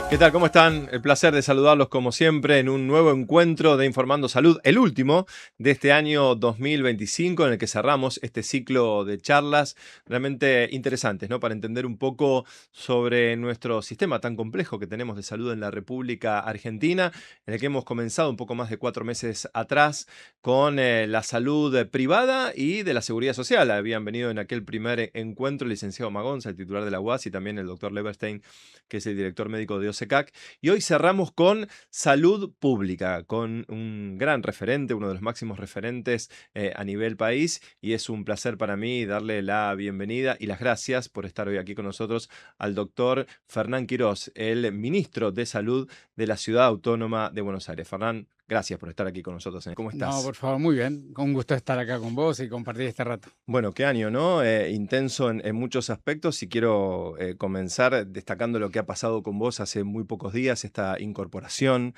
¿Qué tal? ¿Cómo están? El placer de saludarlos como siempre en un nuevo encuentro de Informando Salud, el último de este año 2025 en el que cerramos este ciclo de charlas realmente interesantes, ¿no? Para entender un poco sobre nuestro sistema tan complejo que tenemos de salud en la República Argentina, en el que hemos comenzado un poco más de 4 meses atrás con la salud privada y de la seguridad social. Habían venido en aquel primer encuentro el licenciado Magonza, el titular de la UAS, y también el doctor Leverstein, que es el director médico de OSECAC. Y hoy cerramos con salud pública, con un gran referente, uno de los máximos referentes a nivel país. Y es un placer para mí darle la bienvenida y las gracias por estar hoy aquí con nosotros al doctor Fernán Quirós, el ministro de Salud de la Ciudad Autónoma de Buenos Aires. Fernán, gracias por estar aquí con nosotros. ¿Cómo No, estás? por favor, muy bien. Con gusto estar acá con vos y compartir este rato. Bueno, qué año, ¿no? Intenso en muchos aspectos y quiero comenzar destacando lo que ha pasado con vos hace muy pocos días, esta incorporación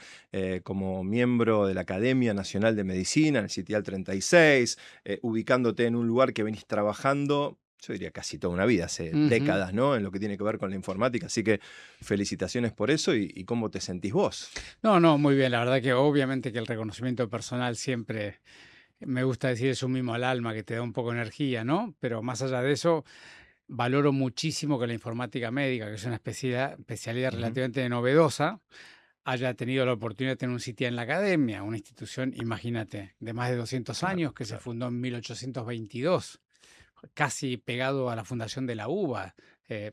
como miembro de la Academia Nacional de Medicina, en el Sitial 36, ubicándote en un lugar que venís trabajando, yo diría casi toda una vida, hace Ujú. décadas, ¿no? En lo que tiene que ver con la informática, así que felicitaciones por eso y cómo te sentís vos. No, no, muy bien. La verdad que obviamente que el reconocimiento personal siempre, me gusta decir, es un mimo al alma que te da un poco de energía, ¿no? Pero más allá de eso, valoro muchísimo que la informática médica, que es una especialidad Ujú. relativamente novedosa, haya tenido la oportunidad de tener un sitio en la academia, una institución, imagínate, de más de 200 Claro, años, que se claro, fundó en 1822. Casi pegado a la fundación de la UBA,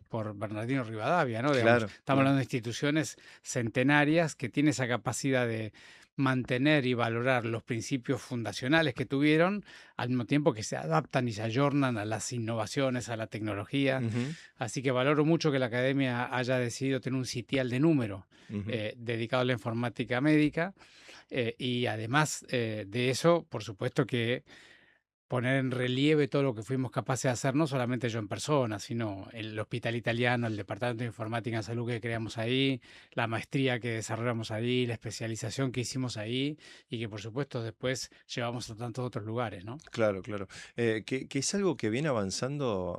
por Bernardino Rivadavia, ¿no? Digamos, claro, estamos claro. hablando de instituciones centenarias que tienen esa capacidad de mantener y valorar los principios fundacionales que tuvieron, al mismo tiempo que se adaptan y se ayornan a las innovaciones, a la tecnología. Ujú, Así que valoro mucho que la academia haya decidido tener un sitial de número ujú. dedicado a la informática médica. Y además de eso, por supuesto que poner en relieve todo lo que fuimos capaces de hacer, no solamente yo en persona, sino el Hospital Italiano, el Departamento de Informática en Salud que creamos ahí, la maestría que desarrollamos ahí, la especialización que hicimos ahí y que por supuesto después llevamos a tantos otros lugares, ¿no? Claro, claro. Que es algo que viene avanzando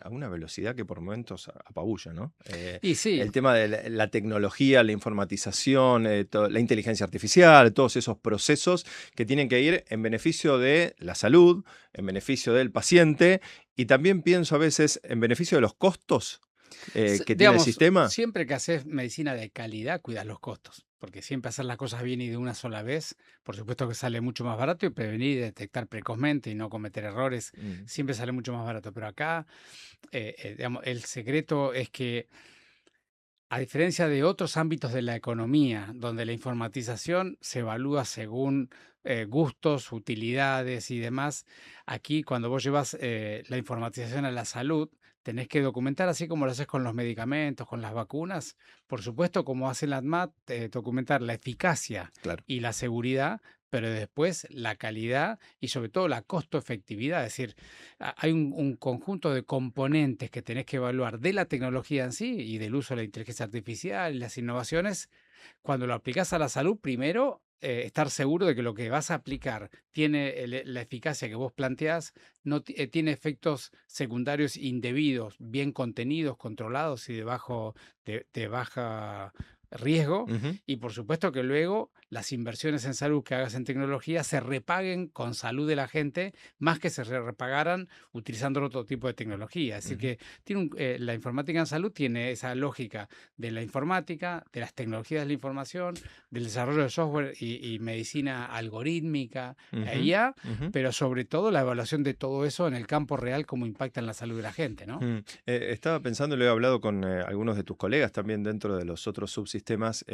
a una velocidad que por momentos apabulla, ¿no? Y sí, El tema de la tecnología, la informatización, la inteligencia artificial, todos esos procesos que tienen que ir en beneficio de la salud, en beneficio del paciente y también pienso a veces en beneficio de los costos que tiene el digamos, sistema. siempre que haces medicina de calidad, cuidas los costos, porque siempre hacer las cosas bien y de una sola vez, por supuesto que sale mucho más barato y prevenir y detectar precozmente y no cometer errores, Mm, siempre sale mucho más barato. Pero acá, digamos, el secreto es que a diferencia de otros ámbitos de la economía, donde la informatización se evalúa según gustos, utilidades y demás, aquí cuando vos llevas la informatización a la salud, tenés que documentar, así como lo haces con los medicamentos, con las vacunas, por supuesto, como hace la ANMAT, documentar la eficacia claro. y la seguridad, pero después la calidad y sobre todo la costo efectividad, es decir, hay un conjunto de componentes que tenés que evaluar de la tecnología en sí y del uso de la inteligencia artificial y las innovaciones. Cuando lo aplicas a la salud, primero, estar seguro de que lo que vas a aplicar tiene la eficacia que vos planteás, no tiene efectos secundarios indebidos, bien contenidos, controlados y de baja riesgo. Ujú. Y por supuesto que luego las inversiones en salud que hagas en tecnología se repaguen con salud de la gente más que se repagaran utilizando otro tipo de tecnología. Es decir, Ujú. que la informática en salud tiene esa lógica de la informática, de las tecnologías de la información, del desarrollo de software y medicina algorítmica, Ujú. IA, Ujú. pero sobre todo la evaluación de todo eso en el campo real, cómo impacta en la salud de la gente, ¿no? Estaba pensando, lo he hablado con algunos de tus colegas también dentro de los otros subsistemas,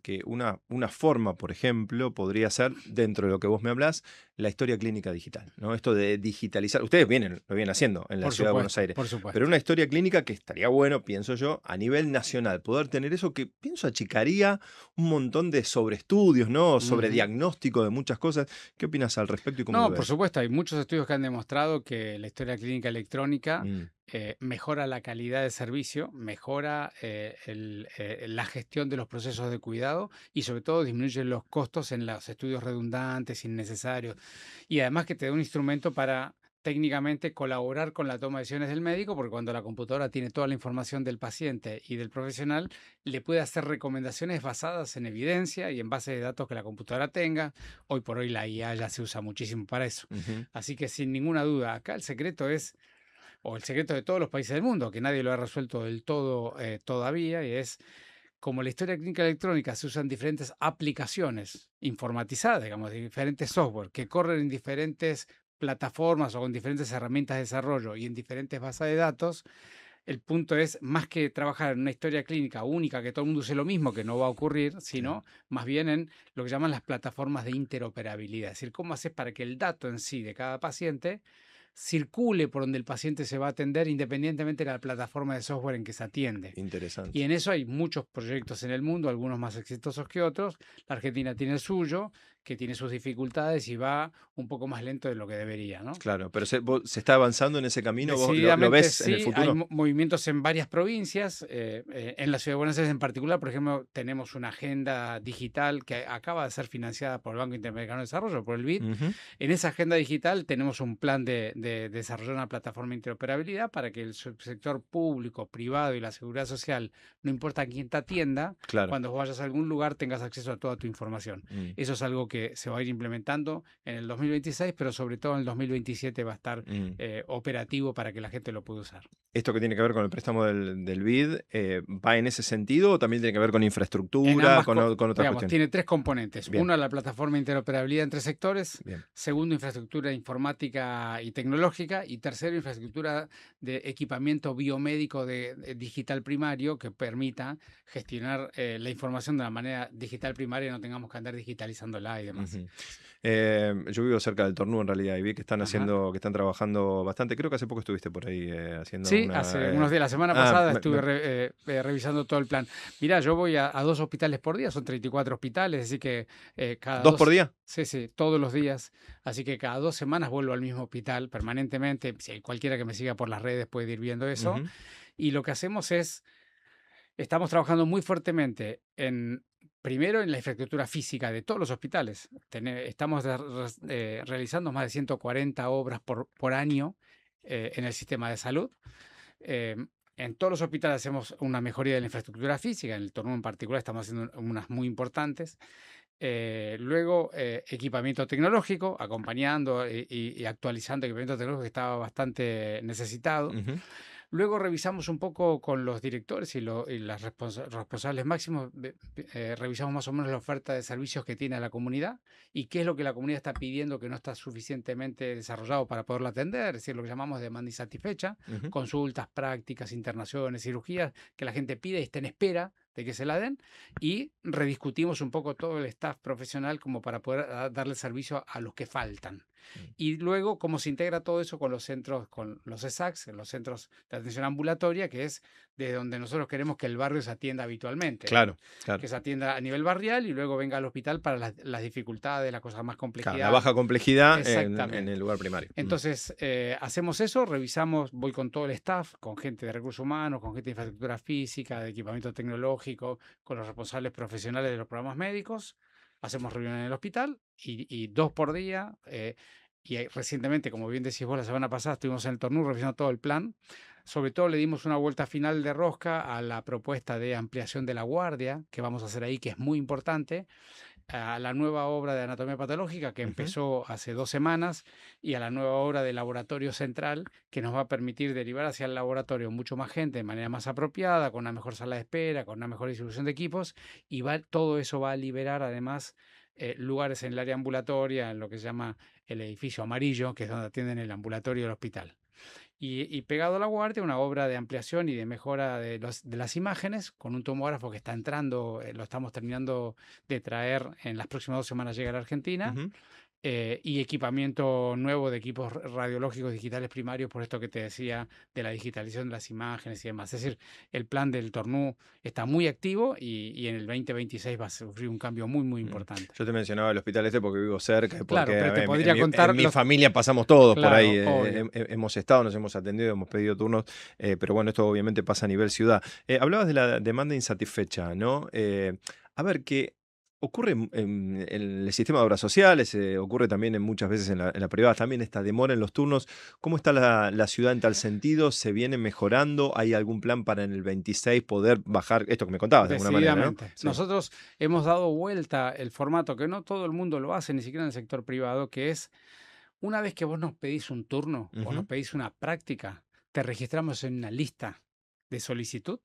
que una forma, por ejemplo, podría ser, dentro de lo que vos me hablás, la historia clínica digital, ¿no? Esto de digitalizar, ustedes lo vienen haciendo en la ciudad de Buenos Aires, Por pero supuesto. una historia clínica que estaría bueno, pienso yo, a nivel nacional, poder tener eso que pienso achicaría un montón de sobreestudios, ¿no? Sobre Ujú. diagnóstico de muchas cosas. ¿Qué opinas al respecto y cómo lo No, por ves? supuesto, hay muchos estudios que han demostrado que la historia clínica electrónica Mm, mejora la calidad de servicio, mejora la gestión de los procesos de cuidado y sobre todo disminuye los costos en los estudios redundantes, innecesarios y además que te da un instrumento para técnicamente colaborar con la toma de decisiones del médico, porque cuando la computadora tiene toda la información del paciente y del profesional, le puede hacer recomendaciones basadas en evidencia y en base de datos que la computadora tenga. Hoy por hoy la IA ya se usa muchísimo para eso. Ujú. Así que sin ninguna duda, acá el secreto es, o el secreto de todos los países del mundo, que nadie lo ha resuelto del todo todavía, y es como la historia clínica electrónica se usan diferentes aplicaciones informatizadas, digamos, de diferentes software que corren en diferentes plataformas o con diferentes herramientas de desarrollo y en diferentes bases de datos, el punto es más que trabajar en una historia clínica única, que todo el mundo use lo mismo, que no va a ocurrir, Claro. sino más bien en lo que llaman las plataformas de interoperabilidad. Es decir, cómo haces para que el dato en sí de cada paciente circule por donde el paciente se va a atender independientemente de la plataforma de software en que se atiende. Y Interesante. en eso hay muchos proyectos en el mundo, algunos más exitosos que otros. La Argentina tiene el suyo, que tiene sus dificultades y va un poco más lento de lo que debería, ¿no? Claro, pero se está avanzando en ese camino, ¿vos lo Decididamente ves en el sí, hay futuro? movimientos en varias provincias. En la ciudad de Buenos Aires en particular, por ejemplo, tenemos una agenda digital que acaba de ser financiada por el Banco Interamericano de Desarrollo, por el BID. Ujú. En esa agenda digital tenemos un plan de desarrollar una plataforma de interoperabilidad para que el sector público, privado y la seguridad social, no importa quién te atienda, Claro. cuando vayas a algún lugar tengas acceso a toda tu información. Mm, Eso es algo que se va a ir implementando en el 2026, pero sobre todo en el 2027 va a estar mm. operativo para que la gente lo pueda usar. ¿Esto que tiene que ver con el préstamo del BID va en ese sentido o también tiene que ver con En infraestructura, ambas, con otras digamos, cuestiones? tiene tres componentes. Bien, Uno, la plataforma de interoperabilidad entre sectores. bien. Segundo, infraestructura informática y tecnológica. Y tercero, infraestructura de equipamiento biomédico de digital primario que permita gestionar la información de una manera digital primaria y no tengamos que andar digitalizándola y demás. Ujú. Yo vivo cerca del Tornú en realidad y vi que están Ajá. que están trabajando bastante. Creo que hace poco estuviste por ahí haciendo Sí, una. hace unos días, la semana Ah, pasada estuve revisando todo el plan. Mirá, yo voy a 2 hospitales por día, son 34 hospitales, así que cada ¿Dos por dos, día? sí, sí, todos los días, así que cada 2 semanas vuelvo al mismo hospital permanentemente. Si hay cualquiera que me siga por las redes puede ir viendo eso. Ujú, Y lo que hacemos es, estamos trabajando muy fuertemente primero en la infraestructura física de todos los hospitales. Estamos realizando más de 140 obras por año en el sistema de salud. Eh, en todos los hospitales hacemos una mejoría de la infraestructura física, en el Tornú en particular estamos haciendo unas muy importantes. Luego, equipamiento tecnológico, acompañando y actualizando equipamiento tecnológico que estaba bastante necesitado. ujú. Luego revisamos un poco con los directores y las responsables máximos, revisamos más o menos la oferta de servicios que tiene la comunidad y qué es lo que la comunidad está pidiendo que no está suficientemente desarrollado para poderlo atender, es decir, lo que llamamos demanda insatisfecha, Ujú. consultas, prácticas, internaciones, cirugías que la gente pide y está en espera de que se la den, y rediscutimos un poco todo el staff profesional como para poder darle servicio a los que faltan. Mm. Y luego, cómo se integra todo eso con los centros, con los ESACs, los centros de atención ambulatoria, que es desde donde nosotros queremos que el barrio se atienda habitualmente, Claro, claro. que se atienda a nivel barrial y luego venga al hospital para las dificultades, las cosas más Claro, la complejidad. baja complejidad en el Exactamente. lugar primario. Mm. Entonces, hacemos eso, revisamos, voy con todo el staff, con gente de recursos humanos, con gente de infraestructura física, de equipamiento tecnológico, con los responsables profesionales de los programas médicos, hacemos reuniones en el hospital y 2 por día. Recientemente, como bien decís vos, la semana pasada estuvimos en el Tornú revisando todo el plan. Sobre todo le dimos una vuelta final de rosca a la propuesta de ampliación de la guardia que vamos a hacer ahí, que es muy importante, a la nueva obra de anatomía patológica que Ujú. empezó hace 2 semanas y a la nueva obra de laboratorio central que nos va a permitir derivar hacia el laboratorio mucho más gente de manera más apropiada, con una mejor sala de espera, con una mejor distribución de equipos, y todo eso va a liberar además lugares en el área ambulatoria, en lo que se llama el edificio amarillo, que es donde atienden el ambulatorio del hospital. Y pegado a la guardia, una obra de ampliación y de mejora de las imágenes, con un tomógrafo que está entrando, lo estamos terminando de traer en las próximas 2 semanas, llega a la Argentina, Ujú. y equipamiento nuevo de equipos radiológicos digitales primarios, por esto que te decía de la digitalización de las imágenes y demás. Es decir, el plan del Tornú está muy activo y en el 2026 va a sufrir un cambio muy, muy Mm. importante. Yo te mencionaba el hospital este porque vivo cerca, y Claro, porque pero te en, podría en contar mi familia pasamos todos por ahí. Claro, obvio. Hemos estado, nos hemos atendido, hemos pedido turnos, pero bueno, esto obviamente pasa a nivel ciudad. Hablabas de la demanda insatisfecha, ¿no? A ver, que Ocurre en el sistema de obras sociales, ocurre también muchas veces en la privada, también esta demora en los turnos. ¿Cómo está la ciudad en tal sentido? ¿Se viene mejorando? ¿Hay algún plan para en el 26 poder bajar esto que me contabas de alguna manera, no? Decididamente. Sí. Nosotros hemos dado vuelta el formato que no todo el mundo lo hace, ni siquiera en el sector privado, que es una vez que vos nos pedís un turno o nos Ujú. pedís una práctica, te registramos en una lista de solicitud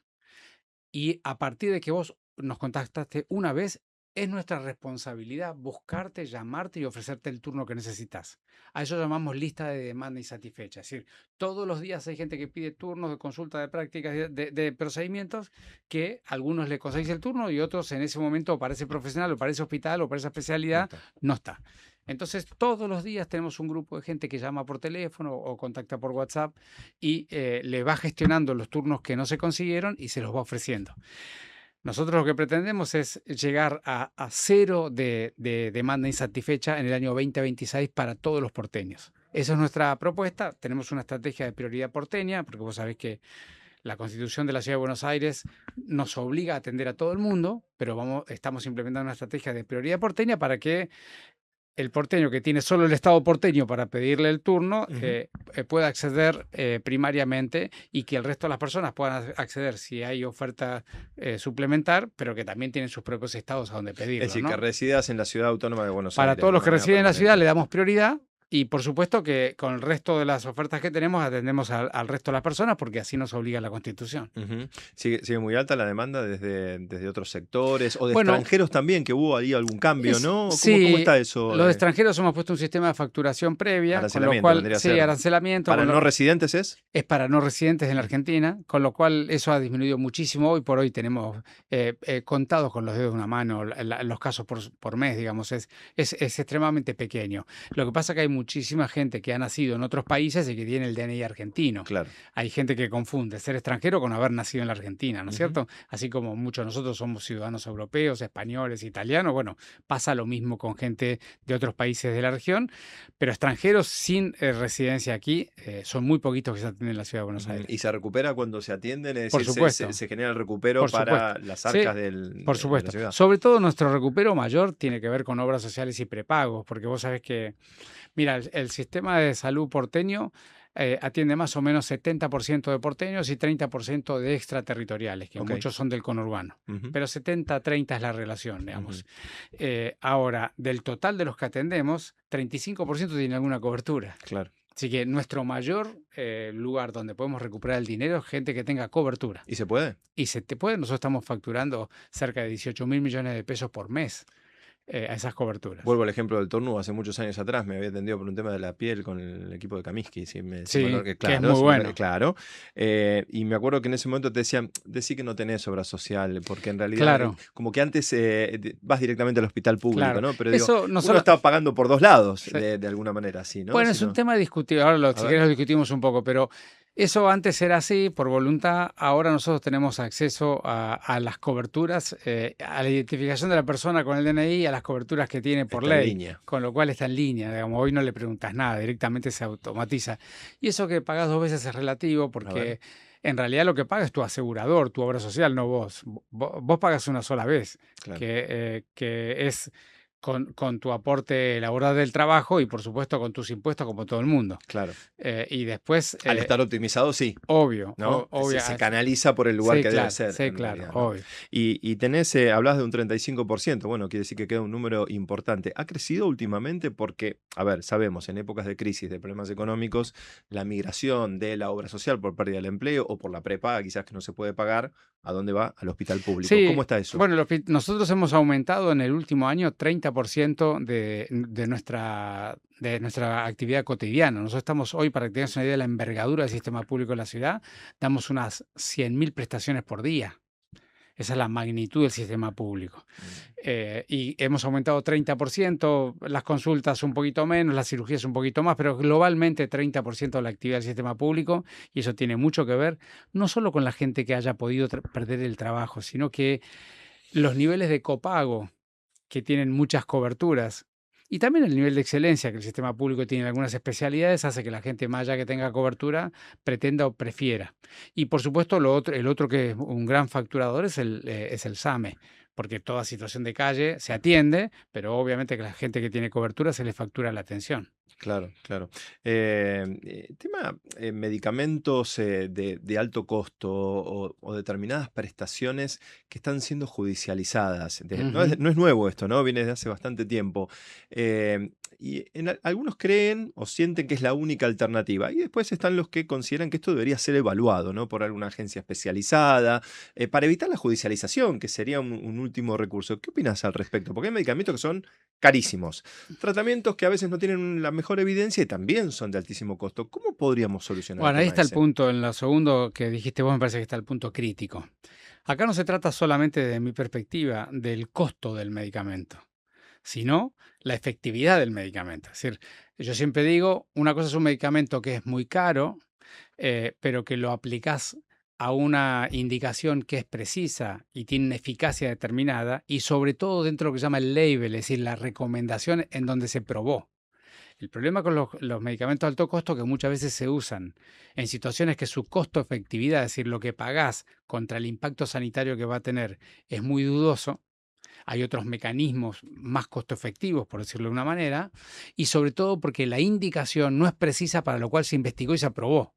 y a partir de que vos nos contactaste una vez, es nuestra responsabilidad buscarte, llamarte y ofrecerte el turno que necesitas. A eso llamamos lista de demanda insatisfecha. Es decir, todos los días hay gente que pide turnos de consulta de prácticas, de procedimientos, que a algunos le conseguís el turno y otros en ese momento o para ese profesional o para ese hospital o para esa No especialidad está. no está. Entonces, todos los días tenemos un grupo de gente que llama por teléfono o contacta por WhatsApp y le va gestionando los turnos que no se consiguieron y se los va ofreciendo. Nosotros lo que pretendemos es llegar a cero de demanda insatisfecha en el año 2026 para todos los porteños. Esa es nuestra propuesta. Tenemos una estrategia de prioridad porteña, porque vos sabés que la Constitución de la Ciudad de Buenos Aires nos obliga a atender a todo el mundo, pero estamos implementando una estrategia de prioridad porteña para que el porteño que tiene solo el Estado porteño para pedirle el turno Ujú. pueda acceder primariamente y que el resto de las personas puedan acceder si hay oferta suplementar, pero que también tienen sus propios estados a donde Es pedirlo, decir, que ¿no? residas en la ciudad autónoma de Buenos Para Aires todos de los que manera residen en la ciudad permanente. le damos prioridad y por supuesto que con el resto de las ofertas que tenemos atendemos al resto de las personas porque así nos obliga la Constitución. Ujú. Sigue muy alta la demanda desde otros sectores o de Bueno, extranjeros también, que hubo ahí algún cambio, ¿no? ¿Cómo sí, está eso? los extranjeros hemos puesto un sistema de facturación previa, con lo Arancelamiento cual, vendría a sí, ser. arancelamiento, ¿Para no residentes es? es para no residentes en la Mm. Argentina, con lo cual eso ha disminuido muchísimo. Hoy por hoy tenemos contados con los dedos de una mano los casos por mes, digamos, es extremadamente pequeño. Lo que pasa es que hay muchísima gente que ha nacido en otros países y que tiene el DNI argentino. Claro. Hay gente que confunde ser extranjero con haber nacido en la Argentina, ¿no es Ujú. cierto? Así como muchos de nosotros somos ciudadanos europeos, españoles, italianos, bueno, pasa lo mismo con gente de otros países de la región, pero extranjeros sin residencia aquí son muy poquitos que se atienden en la ciudad de Buenos Ujú. Aires. ¿Y se recupera cuando se atienden? Es Por decir, supuesto, se genera el recupero por supuesto. para las Sí, arcas por de la supuesto. ciudad. Sobre todo nuestro recupero mayor tiene que ver con obras sociales y prepagos, porque vos sabés que, mira, el sistema de salud porteño atiende más o menos 70% de porteños y 30% de extraterritoriales, que Ok. muchos son del conurbano. Ujú, Pero 70-30 es la relación, ujú. digamos. Ahora, del total de los que atendemos, 35% tiene alguna cobertura. Claro. Así que nuestro mayor lugar donde podemos recuperar el dinero es gente que tenga cobertura. ¿Y se puede? Y se te puede, nosotros estamos facturando cerca de 18.000 millones de pesos por mes a esas coberturas. Vuelvo al ejemplo del tornudo. Hace muchos años atrás me había atendido por un tema de la piel con el equipo de Kaminsky, si mal no- Sí, que que es claro, muy bueno. claro. Y me acuerdo que en ese momento te decían, decí que no tenés obra social, porque en realidad, Claro, como que antes vas directamente al hospital público, claro. ¿no? Pero digo, Eso no uno solo... está pagando por dos lados, Sí. de alguna manera, así, ¿no? Bueno, Si es un no, tema discutible. Ahora, a si ver. querés, lo discutimos un poco, pero eso antes era así por voluntad. Ahora nosotros tenemos acceso a las coberturas, a la identificación de la persona con el DNI, a las coberturas que tiene por Está en ley, línea. con lo cual está en línea. Digamos, hoy no le preguntas nada, directamente se automatiza. Y eso que pagas dos veces es relativo A ver, porque en realidad lo que paga es tu asegurador, tu obra social, no vos. Vos pagas una sola vez, claro. que es con tu aporte laboral del trabajo y por supuesto con tus impuestos como todo el mundo. Claro. Y después, Al estar optimizado, sí, obvio, ¿no? obvio. Se canaliza por el lugar que debe ser, Sí, en claro, realidad, ¿no? obvio. Y tenés, hablas de un 35%, bueno, quiere decir que queda un número importante. ¿Ha crecido últimamente? Porque, a ver, sabemos, en épocas de crisis, de problemas económicos, la migración de la obra social por pérdida del empleo o por la prepaga, quizás que no se puede pagar, ¿a dónde va? Al hospital público. Sí, ¿Cómo está eso? bueno, nosotros hemos aumentado en el último año 30% de nuestra actividad cotidiana. Nosotros estamos hoy, para que tengas una idea de la envergadura del sistema público de la ciudad, damos unas 100.000 prestaciones por día. Esa es la magnitud del sistema público. Mm. Y hemos aumentado 30%, las consultas un poquito menos, las cirugías un poquito más, pero globalmente 30% de la actividad del sistema público, y eso tiene mucho que ver, no solo con la gente que haya podido perder el trabajo, sino que los niveles de copago que tienen muchas coberturas y también el nivel de excelencia que el sistema público tiene en algunas especialidades hace que la gente más allá que tenga cobertura pretenda o prefiera. Y por supuesto el otro que es un gran facturador es el SAME, porque toda situación de calle se atiende, pero obviamente que la gente que tiene cobertura se le factura la atención. Claro, claro. Tema medicamentos de alto costo o determinadas prestaciones que están siendo judicializadas. Ujú. No es nuevo esto, ¿no? Viene desde hace bastante tiempo. Y algunos creen o sienten que es la única alternativa. Y después están los que consideran que esto debería ser evaluado, ¿no? Por alguna agencia especializada, para evitar la judicialización, que sería un último recurso. ¿Qué opinas al respecto? Porque hay medicamentos que son carísimos. Tratamientos que a veces no tienen la mejor evidencia y también son de altísimo costo. ¿Cómo podríamos solucionar el Bueno, ahí tema está el ese? punto, en lo segundo que dijiste vos me parece que está el punto crítico. Acá no se trata solamente de mi perspectiva del costo del medicamento, sino la efectividad del medicamento. Es decir, yo siempre digo, una cosa es un medicamento que es muy caro, pero que lo aplicás a una indicación que es precisa y tiene una eficacia determinada, y sobre todo dentro de lo que se llama el label, es decir, la recomendación en donde se probó. El problema con los medicamentos de alto costo que muchas veces se usan en situaciones que su costo-efectividad, es decir, lo que pagás contra el impacto sanitario que va a tener, es muy dudoso. Hay otros mecanismos más costo efectivos, por decirlo de una manera, y sobre todo porque la indicación no es precisa para lo cual se investigó y se aprobó.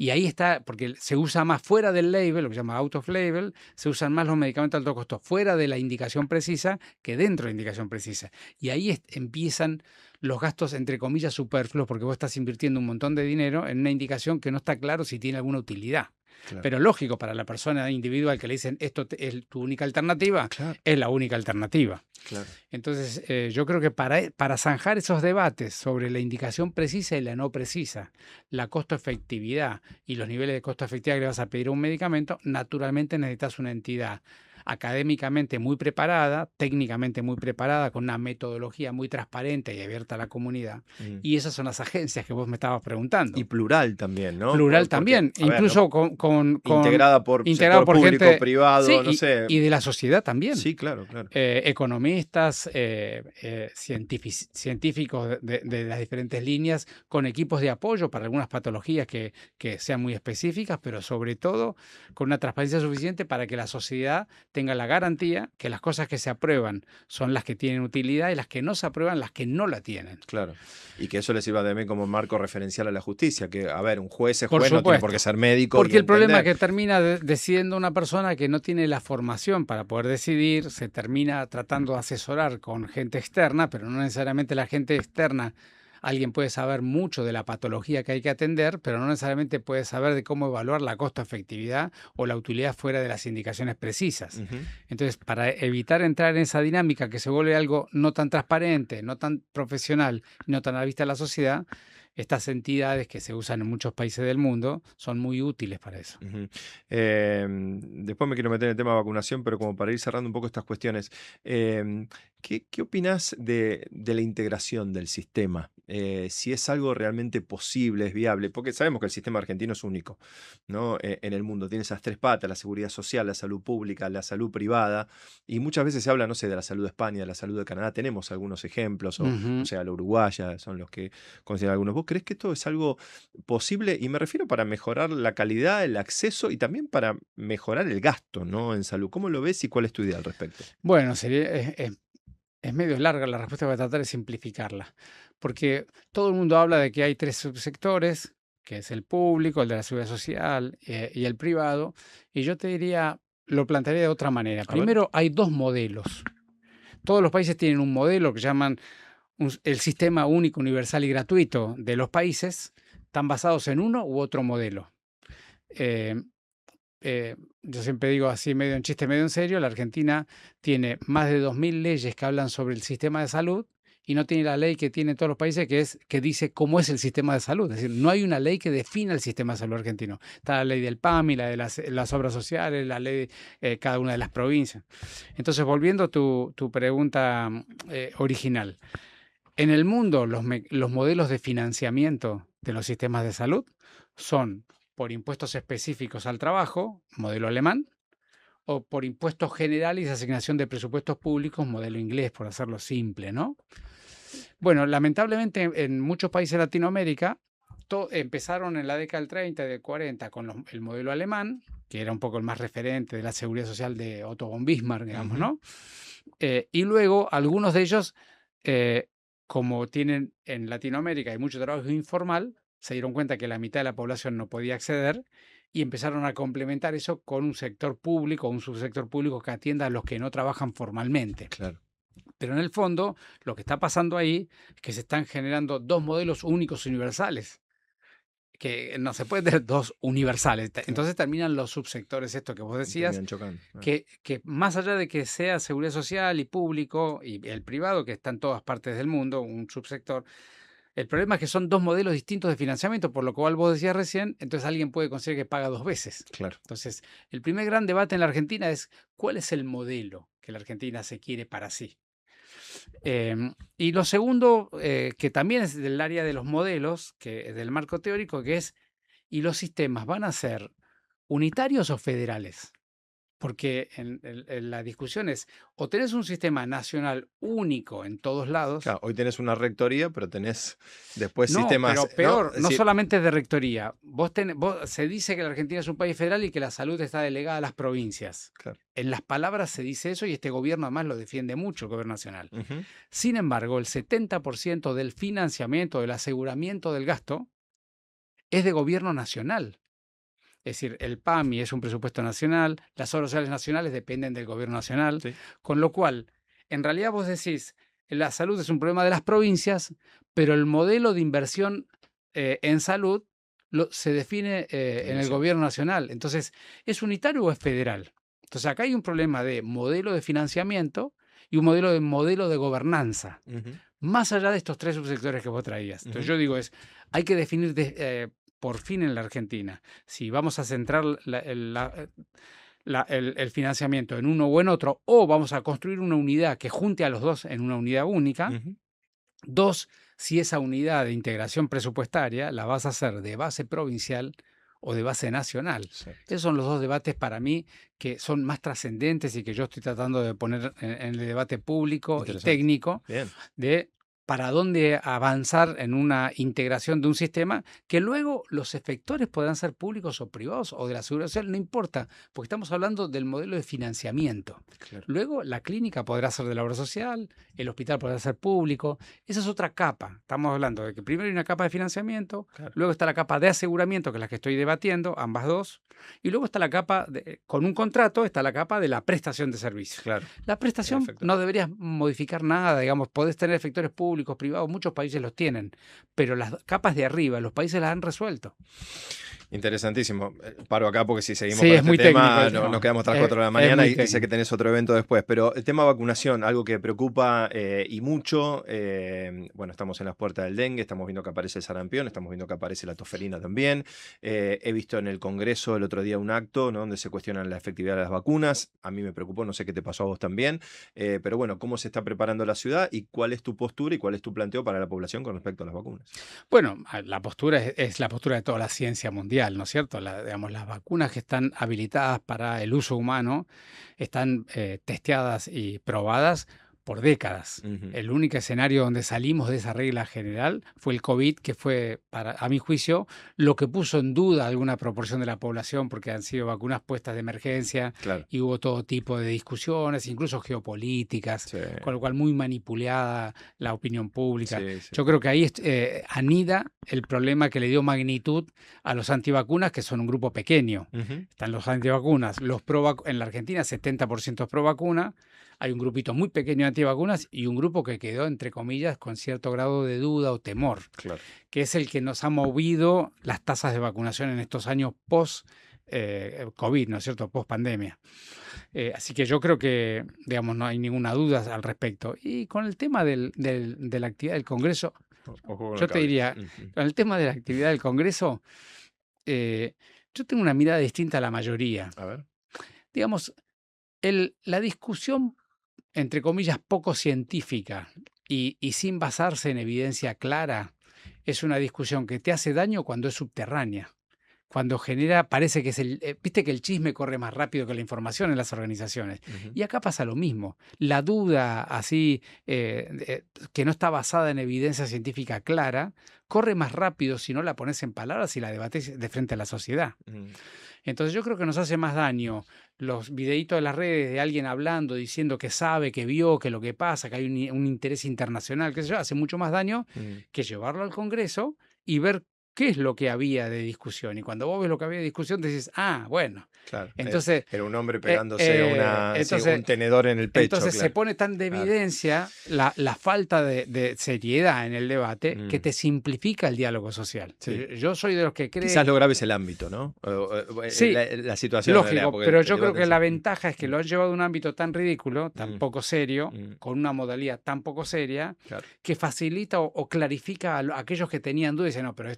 Y ahí está, porque se usa más fuera del label, lo que se llama out of label, se usan más los medicamentos de alto costo fuera de la indicación precisa que dentro de la indicación precisa. Y ahí empiezan los gastos, entre comillas, superfluos, porque vos estás invirtiendo un montón de dinero en una indicación que no está claro si tiene alguna utilidad. Claro, Pero lógico, para la persona individual que le dicen esto es tu única alternativa, claro, es la única alternativa. claro. Entonces, yo creo que para zanjar esos debates sobre la indicación precisa y la no precisa, la costo-efectividad y los niveles de costo-efectividad que le vas a pedir a un medicamento, naturalmente necesitas una entidad académicamente muy preparada, técnicamente muy preparada, con una metodología muy transparente y abierta a la comunidad. Mm. Y esas son las agencias que vos me estabas Y preguntando. plural también, ¿no? Plural Porque, también, a ver, no, incluso integrada por integrado sector por público, gente, privado, sí, no sé. y de la sociedad también. Sí, claro, claro. Economistas, científicos de las diferentes líneas, con equipos de apoyo para algunas patologías que sean muy específicas, pero sobre todo con una transparencia suficiente para que la sociedad tenga la garantía que las cosas que se aprueban son las que tienen utilidad y las que no se aprueban las que no la tienen. Claro. Y que eso le sirva también como marco referencial a la justicia, que, a ver, un juez es Por juez, no tiene por qué supuesto. ser médico y Porque el problema es entender. que termina decidiendo una persona que no tiene la formación para poder decidir, se termina tratando de asesorar con gente externa, pero no necesariamente la gente externa. Alguien puede saber mucho de la patología que hay que atender, pero no necesariamente puede saber de cómo evaluar la costo-efectividad o la utilidad fuera de las indicaciones precisas. Ujú. Entonces, para evitar entrar en esa dinámica que se vuelve algo no tan transparente, no tan profesional, no tan a la vista de la sociedad, estas entidades que se usan en muchos países del mundo son muy útiles para eso. Ujú. Después me quiero meter en el tema de vacunación, pero como para ir cerrando un poco estas cuestiones, ¿qué opinás de la integración del sistema? Si es algo realmente posible, es viable, porque sabemos que el sistema argentino es único, ¿no? En el mundo tiene esas tres patas: la seguridad social, la salud pública, la salud privada, y muchas veces se habla, no sé, de la salud de España, de la salud de Canadá, tenemos algunos ejemplos, o no Ujú. sé, a la uruguaya, son los que consideran algunos. ¿Vos creés que esto es algo posible? Y me refiero para mejorar la calidad, el acceso y también para mejorar el gasto, ¿no? En salud. ¿Cómo lo ves y cuál es tu idea al respecto? Bueno, es medio larga la respuesta, voy a tratar de simplificarla, porque todo el mundo habla de que hay tres subsectores, que es el público, el de la seguridad social y el privado, y yo te diría, lo plantearía de otra manera. A ver. Primero, hay dos modelos. Todos los países tienen un modelo que llaman el sistema único, universal y gratuito de los países, están basados en uno u otro modelo. Eh, yo siempre digo así, medio en chiste, medio en serio, la Argentina tiene más de 2000 leyes que hablan sobre el sistema de salud y no tiene la ley que tienen todos los países, que dice cómo es el sistema de salud. Es decir, no hay una ley que defina el sistema de salud argentino. Está la ley del PAMI, la de las obras sociales, la ley de cada una de las provincias. Entonces, volviendo a tu pregunta original, en el mundo los modelos de financiamiento de los sistemas de salud son por impuestos específicos al trabajo, modelo alemán, o por impuestos generales y asignación de presupuestos públicos, modelo inglés, por hacerlo simple, ¿no? Bueno, lamentablemente en muchos países de Latinoamérica empezaron en la década del 30 y del 40 con el modelo alemán, que era un poco el más referente de la seguridad social de Otto von Bismarck, digamos, Ujú. ¿no? Y luego algunos de ellos, como tienen en Latinoamérica hay mucho trabajo informal, se dieron cuenta que la mitad de la población no podía acceder y empezaron a complementar eso con un sector público, un subsector público que atienda a los que no trabajan formalmente. Claro. Pero en el fondo, lo que está pasando ahí es que se están generando dos modelos únicos universales, que no se puede tener dos universales. Claro. Entonces terminan los subsectores, esto que vos decías, Terminan chocando. que más allá de que sea seguridad social y público y el privado, que está en todas partes del mundo, un subsector, el problema es que son dos modelos distintos de financiamiento, por lo cual vos decías recién, entonces alguien puede considerar que paga dos veces. Claro. Entonces, el primer gran debate en la Argentina es cuál es el modelo que la Argentina se quiere para sí. Y lo segundo, que también es del área de los modelos, que es del marco teórico, que es, ¿y los sistemas van a ser unitarios o federales? Porque en la discusión es, o tenés un sistema nacional único en todos lados. Claro, hoy tenés una rectoría, pero tenés después No, sistemas, pero ¿no? peor, Es no decir, solamente de rectoría. Se dice que la Argentina es un país federal y que la salud está delegada a las provincias. claro. En las palabras se dice eso y este gobierno además lo defiende mucho, el gobierno nacional. Ujú. Sin embargo, el 70% del financiamiento, del aseguramiento del gasto, es de gobierno nacional. Es decir, el PAMI es un presupuesto nacional, las obras sociales nacionales dependen del gobierno nacional, Sí. con lo cual, en realidad vos decís, la salud es un problema de las provincias, pero el modelo de inversión en salud se define en el Nación. gobierno nacional. Entonces, ¿es unitario o es federal? Entonces, acá hay un problema de modelo de financiamiento y un modelo de gobernanza, Ujú. más allá de estos tres subsectores que vos traías. Entonces, Ujú. yo digo, hay que definir por fin en la Argentina si vamos a centrar el financiamiento en uno o en otro, o vamos a construir una unidad que junte a los dos en una unidad única. Ujú. Dos, si esa unidad de integración presupuestaria la vas a hacer de base provincial o de base nacional. Exacto. Esos son los dos debates para mí que son más trascendentes y que yo estoy tratando de poner en el debate público y Interesante. técnico Bien. de para dónde avanzar en una integración de un sistema que luego los efectores podrán ser públicos o privados o de la seguridad social, no importa, porque estamos hablando del modelo de financiamiento. Claro. Luego la clínica podrá ser de la obra social, el hospital podrá ser público, esa es otra capa. Estamos hablando de que primero hay una capa de financiamiento, Claro. luego está la capa de aseguramiento, que es la que estoy debatiendo, ambas dos, y luego está la capa, con un contrato, está la capa de la prestación de servicios. Claro. La prestación Perfecto. no deberías modificar nada, digamos, podés tener efectores públicos, privados, muchos países los tienen, pero las capas de arriba, los países las han resuelto. Interesantísimo. Paro acá porque si seguimos Sí, con es este muy técnico tema el tema. nos quedamos hasta las Es- 4 de la es mañana muy y sé que técnico. tenés otro evento después. Pero el tema vacunación, algo que preocupa y mucho. Bueno, estamos en las puertas del dengue, estamos viendo que aparece el sarampión, estamos viendo que aparece la tosferina también. He visto en el Congreso el otro día un acto, ¿no?, donde se cuestionan la efectividad de las vacunas. A mí me preocupó, no sé qué te pasó a vos también. Pero bueno, ¿cómo se está preparando la ciudad y cuál es tu postura y cuál es tu planteo para la población con respecto a las vacunas? Bueno, la postura es la postura de toda la ciencia mundial, ¿no es cierto? Digamos, las vacunas que están habilitadas para el uso humano están testeadas y probadas por décadas. Ujú. El único escenario donde salimos de esa regla general fue el COVID, que fue, a mi juicio, lo que puso en duda alguna proporción de la población, porque han sido vacunas puestas de emergencia Claro. y hubo todo tipo de discusiones, incluso geopolíticas, Sí. con lo cual muy manipulada la opinión pública. Sí, sí. Yo creo que ahí anida el problema que le dio magnitud a los antivacunas, que son un grupo pequeño. Ujú. Están los antivacunas, en la Argentina 70% es pro vacuna, hay un grupito muy pequeño de antivacunas y un grupo que quedó, entre comillas, con cierto grado de duda o temor, Claro. que es el que nos ha movido las tasas de vacunación en estos años post-COVID, ¿no es cierto?, post-pandemia. Así que yo creo que, digamos, no hay ninguna duda al respecto. Y con el tema de la actividad del Congreso, Ojo con el yo te cable. diría, Ujú. con el tema de la actividad del Congreso, yo tengo una mirada distinta a la mayoría. A ver. Digamos, la discusión, entre comillas, poco científica y sin basarse en evidencia clara, es una discusión que te hace daño cuando es subterránea. Cuando parece que viste que el chisme corre más rápido que la información en las organizaciones. Ujú. Y acá pasa lo mismo. La duda así, que no está basada en evidencia científica clara, corre más rápido si no la pones en palabras y la debates de frente a la sociedad. Ujú. Entonces yo creo que nos hace más daño los videitos de las redes de alguien hablando, diciendo que sabe, que vio, que lo que pasa, que hay un interés internacional, qué sé yo, hace mucho más daño Mm, que llevarlo al Congreso y ver qué es lo que había de discusión. Y cuando vos ves lo que había de discusión, decís, ah, bueno. claro, Entonces, era un hombre eh, pegándose eh, sí, entonces un tenedor en el pecho, entonces se claro. pone tan de Claro. evidencia la falta de seriedad en el debate que Mm, te simplifica el diálogo social. sí. Yo soy de los que cree, Quizás lo grave es el ámbito, ¿no? sí, La situación en realidad, lógico, porque pero el yo creo debate que en sí. la ventaja es que Mm, lo han llevado a un ámbito tan ridículo, tan mm, poco serio, mm, con una modalidad tan poco seria, claro. que facilita o clarifica a aquellos que tenían dudas y dicen, no, pero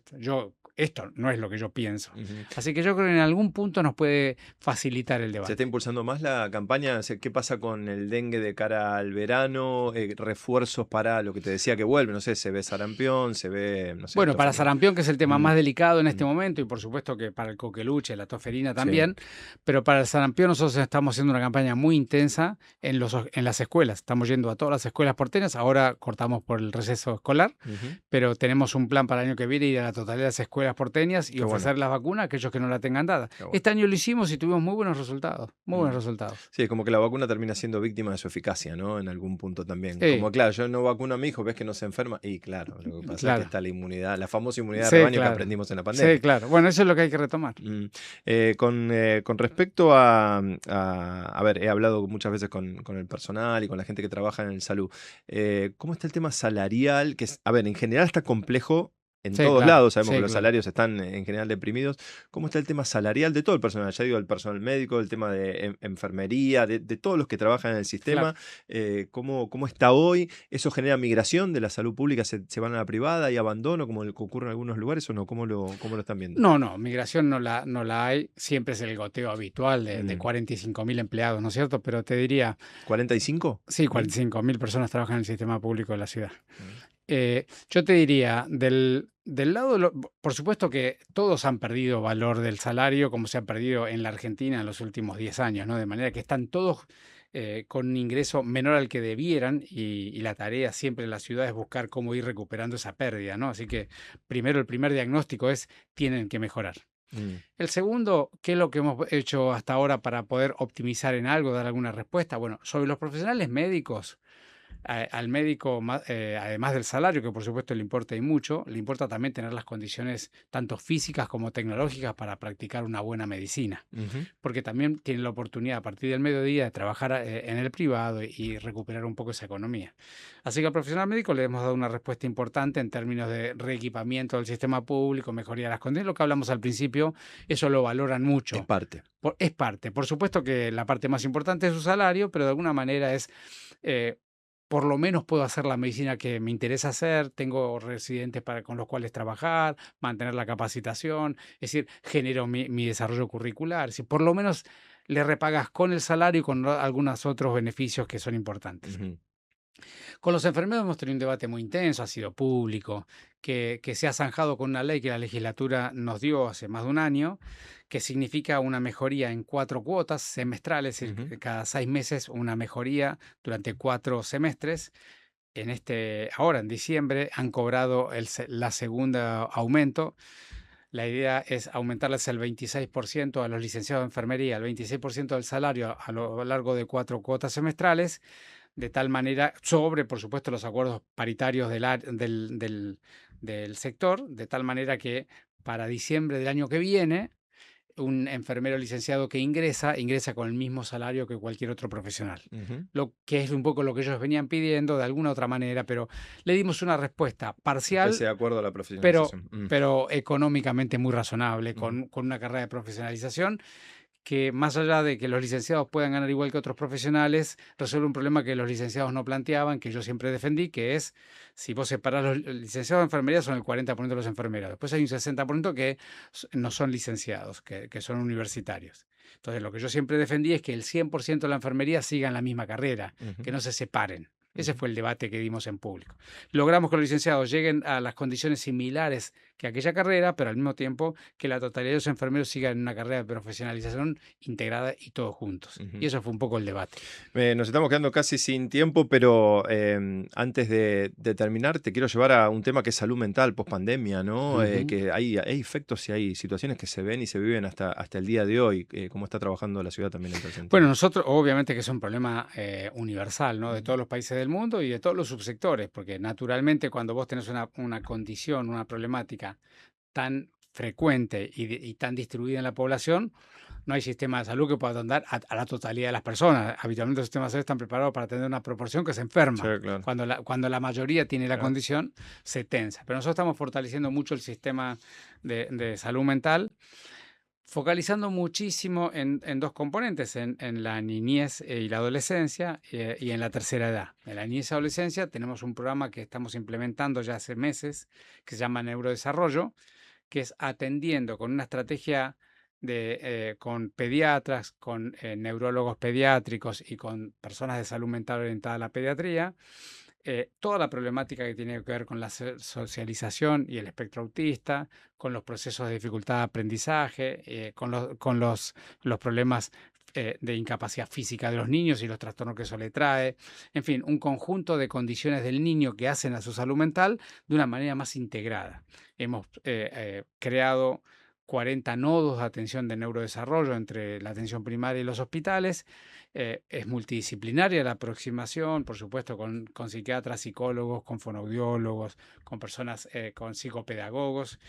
esto no es lo que yo pienso. Ujú. Así que yo creo que en algún punto nos puede facilitar el ¿Se está debate. impulsando más la campaña? O sea, ¿qué pasa con el dengue de cara al verano? Refuerzos para lo que te decía que vuelve, no sé, se ve sarampión, se ve, no sé, Bueno, para toferina. sarampión, que es el tema Mm, más delicado en este mm, momento, y por supuesto que para el coqueluche, la tosferina sí. también, pero para el sarampión nosotros estamos haciendo una campaña muy intensa en las escuelas. Estamos yendo a todas las escuelas porteñas, ahora cortamos por el receso escolar, Ujú. pero tenemos un plan para el año que viene ir a la totalidad de las escuelas porteñas y Qué bueno, ofrecer las vacunas a aquellos que no la tengan dada. qué bueno. Este año lo hicimos y tuvimos muy buenos resultados, muy buenos Mm. resultados. Sí, es como que la vacuna termina siendo víctima de su eficacia, ¿no? En algún punto también. Sí, Como, claro, yo no vacuno a mi hijo, ves que no se enferma. Y claro, lo que pasa es que claro, está la inmunidad, la famosa inmunidad de sí, rebaño que claro, aprendimos en la sí, pandemia. claro. Bueno, eso es lo que hay que retomar. Mm, con respecto a ver, he hablado muchas veces con el personal y con la gente que trabaja en el salud. ¿Cómo está el tema salarial? Que a ver, en general está complejo en Sí, todos claro, lados, sabemos que sí, los claro. salarios están en general deprimidos. ¿Cómo está el tema salarial de todo el personal? Ya digo, el personal médico, el tema de enfermería, de todos los que trabajan en el Claro. sistema. ¿Cómo está hoy? ¿Eso genera migración de la salud pública? ¿Se van a la privada y abandono, como el que ocurre en algunos lugares o no? ¿Cómo lo están viendo? No, no, migración no la hay. Siempre es el goteo habitual de Mm. 45.000 empleados, ¿no es cierto? Pero te diría, ¿45? sí, ¿Mil? 45.000 personas trabajan en el sistema público de la ciudad. Mm, Yo te diría, del lado, por supuesto que todos han perdido valor del salario, como se ha perdido en la Argentina en los últimos 10 años, ¿no? De manera que están todos con un ingreso menor al que debieran y la tarea siempre en la ciudad es buscar cómo ir recuperando esa pérdida, ¿no? Así que primero el primer diagnóstico es, tienen que mejorar. mm, El segundo, ¿qué es lo que hemos hecho hasta ahora para poder optimizar en algo, dar alguna respuesta? Bueno, sobre los profesionales médicos, al médico, además del salario, que por supuesto le importa y mucho, le importa también tener las condiciones tanto físicas como tecnológicas para practicar una buena medicina, ujú. porque también tiene la oportunidad a partir del mediodía de trabajar en el privado y recuperar un poco esa economía. Así que al profesional médico le hemos dado una respuesta importante en términos de reequipamiento del sistema público, mejoría de las condiciones, lo que hablamos al principio, eso lo valoran Es mucho. parte. Es parte, por supuesto que la parte más importante es su salario, pero de alguna manera es, eh, por lo menos puedo hacer la medicina que me interesa hacer, tengo residentes con los cuales trabajar, mantener la capacitación, es decir, genero mi desarrollo curricular, es decir, por lo menos le repagas con el salario y con algunos otros beneficios que son importantes. Ujú, Con los enfermeros hemos tenido un debate muy intenso, ha sido público, que se ha zanjado con una ley que la legislatura nos dio hace más de un año, que significa una mejoría en 4 cuotas semestrales, es decir, ujú, que cada 6 meses una mejoría durante 4 semestres. Ahora en diciembre han cobrado la segunda aumento. La idea es aumentarles el 26% a los licenciados de enfermería, el 26% del salario a lo largo de 4 cuotas semestrales, de tal manera, sobre, por supuesto, los acuerdos paritarios del sector, de tal manera que para diciembre del año que viene, un enfermero licenciado que ingresa con el mismo salario que cualquier otro profesional. ujú. Lo que es un poco lo que ellos venían pidiendo de alguna otra manera, pero le dimos una respuesta Especie parcial, de acuerdo a la pero, profesionalización. Mm, pero económicamente muy razonable, ujú, con una carrera de profesionalización que más allá de que los licenciados puedan ganar igual que otros profesionales, resuelve un problema que los licenciados no planteaban, que yo siempre defendí, que es, si vos separás los licenciados de enfermería, son el 40% de los enfermeros. Después hay un 60% que no son licenciados, que son universitarios. Entonces, lo que yo siempre defendí es que el 100% de la enfermería siga en la misma carrera, ujú, que no se separen. Ese ujú. fue el debate que dimos en público. Logramos que los licenciados lleguen a las condiciones similares que aquella carrera, pero al mismo tiempo que la totalidad de los enfermeros sigan en una carrera de profesionalización integrada y todos juntos. Y Ujú. eso fue un poco el debate. Nos estamos quedando casi sin tiempo, pero antes de terminar, te quiero llevar a un tema que es salud mental post pandemia, ¿no? Ujú. Que hay efectos y hay situaciones que se ven y se viven hasta el día de hoy. ¿Cómo está trabajando la ciudad también en tal Bueno, sentido? nosotros, obviamente que es un problema universal, ¿no? De Ujú. todos los países del mundo y de todos los subsectores, porque naturalmente cuando vos tenés una condición, una problemática tan frecuente y tan distribuida en la población, no hay sistema de salud que pueda atender a la totalidad de las personas. Habitualmente los sistemas de salud están preparados para atender una proporción que se Sí, enferma. claro. Cuando la mayoría tiene la Claro. condición, se tensa. Pero nosotros estamos fortaleciendo mucho el sistema de salud mental, focalizando muchísimo en dos componentes, en la niñez y la adolescencia y en la tercera edad. En la niñez y adolescencia tenemos un programa que estamos implementando ya hace meses que se llama Neurodesarrollo, que es atendiendo con una estrategia con pediatras, con neurólogos pediátricos y con personas de salud mental orientada a la pediatría, toda la problemática que tiene que ver con la socialización y el espectro autista, con los procesos de dificultad de aprendizaje, con los problemas de incapacidad física de los niños y los trastornos que eso le trae. En fin, un conjunto de condiciones del niño que hacen a su salud mental de una manera más integrada. Hemos creado 40 nodos de atención de neurodesarrollo entre la atención primaria y los hospitales. Es multidisciplinaria la aproximación, por supuesto, con psiquiatras, psicólogos, con fonoaudiólogos, con personas, con psicopedagogos,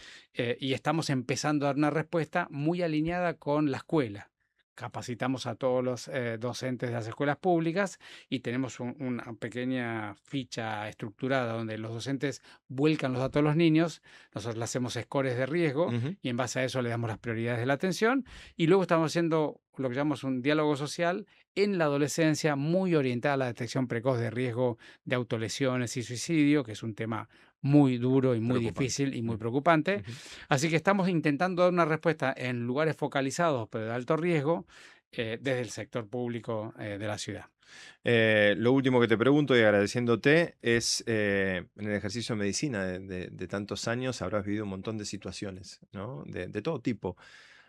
y estamos empezando a dar una respuesta muy alineada con la escuela. Capacitamos a todos los docentes de las escuelas públicas y tenemos una pequeña ficha estructurada donde los docentes vuelcan los datos de los niños, nosotros le hacemos scores de riesgo Ujú. y en base a eso le damos las prioridades de la atención y luego estamos haciendo lo que llamamos un diálogo social en la adolescencia muy orientada a la detección precoz de riesgo de autolesiones y suicidio, que es un tema muy duro y muy Preocupante. difícil y muy Ujú. preocupante. Ujú. Así que estamos intentando dar una respuesta en lugares focalizados, pero de alto riesgo, desde el sector público de la ciudad. Lo último que te pregunto y agradeciéndote es, en el ejercicio de medicina de tantos años habrás vivido un montón de situaciones, ¿no? De todo tipo.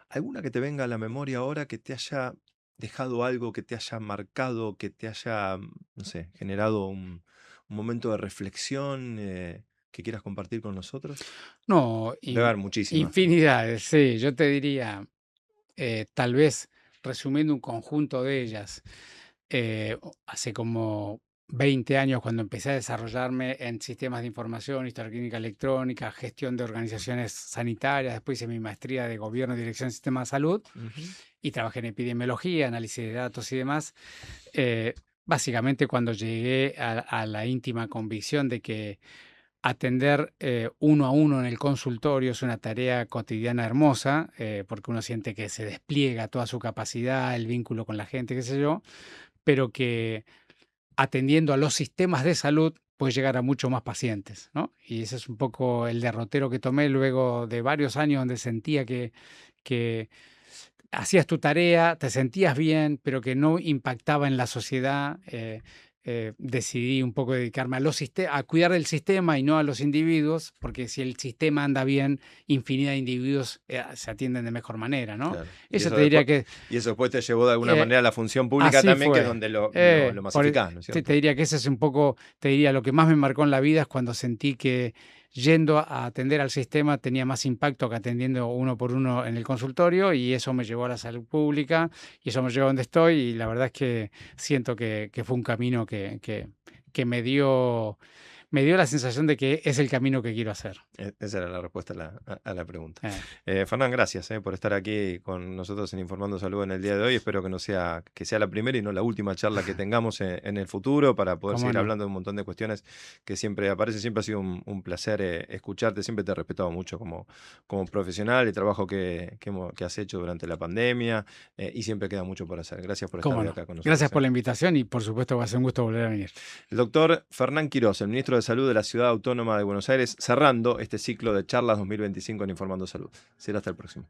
¿Alguna que te venga a la memoria ahora que te haya dejado algo, que te haya marcado, que te haya, no sé, generado un momento de reflexión que quieras compartir con nosotros? No, Debe haber muchísimas, pero... infinidades, sí, yo te diría, tal vez resumiendo un conjunto de ellas. Hace como 20 años, cuando empecé a desarrollarme en sistemas de información, historia clínica electrónica, gestión de organizaciones sanitarias, después hice mi maestría de gobierno y dirección de sistemas de salud Ujú. y trabajé en epidemiología, análisis de datos y demás. Básicamente cuando llegué a la íntima convicción de que atender uno a uno en el consultorio es una tarea cotidiana hermosa, porque uno siente que se despliega toda su capacidad, el vínculo con la gente, qué sé yo, pero que atendiendo a los sistemas de salud puedes llegar a mucho más pacientes, ¿no? Y ese es un poco el derrotero que tomé luego de varios años donde sentía que hacías tu tarea, te sentías bien, pero que no impactaba en la sociedad. Decidí un poco dedicarme a cuidar del sistema y no a los individuos, porque si el sistema anda bien, infinidad de individuos se atienden de mejor manera, ¿no? Claro. Eso te diría que Y eso después te llevó de alguna eh, manera a la función pública así también, que es fue. donde lo masificás, ¿no es Te cierto? diría que ese es un poco, te diría, lo que más me marcó en la vida es cuando sentí que yendo a atender al sistema tenía más impacto que atendiendo uno por uno en el consultorio y eso me llevó a la salud pública y eso me llevó a donde estoy y la verdad es que siento que fue un camino que me dio la sensación de que es el camino que quiero hacer. Esa era la respuesta a la pregunta. Eh, Fernán, gracias por estar aquí con nosotros en Informando Salud en el día de hoy. Espero que no sea, que sea la primera y no la última charla que tengamos en el futuro para poder ¿Cómo seguir no? hablando de un montón de cuestiones que siempre aparecen. Siempre ha sido un placer escucharte. Siempre te he respetado mucho como profesional, el trabajo que has hecho durante la pandemia y siempre queda mucho por hacer. Gracias por estar ¿Cómo hoy no? acá con Gracias nosotros. por la invitación y por supuesto va a ser un gusto volver a venir. El doctor Fernán Quirós, el ministro de Salud de la Ciudad Autónoma de Buenos Aires, cerrando este ciclo de charlas 2025 en Informando Salud. Será hasta el próximo.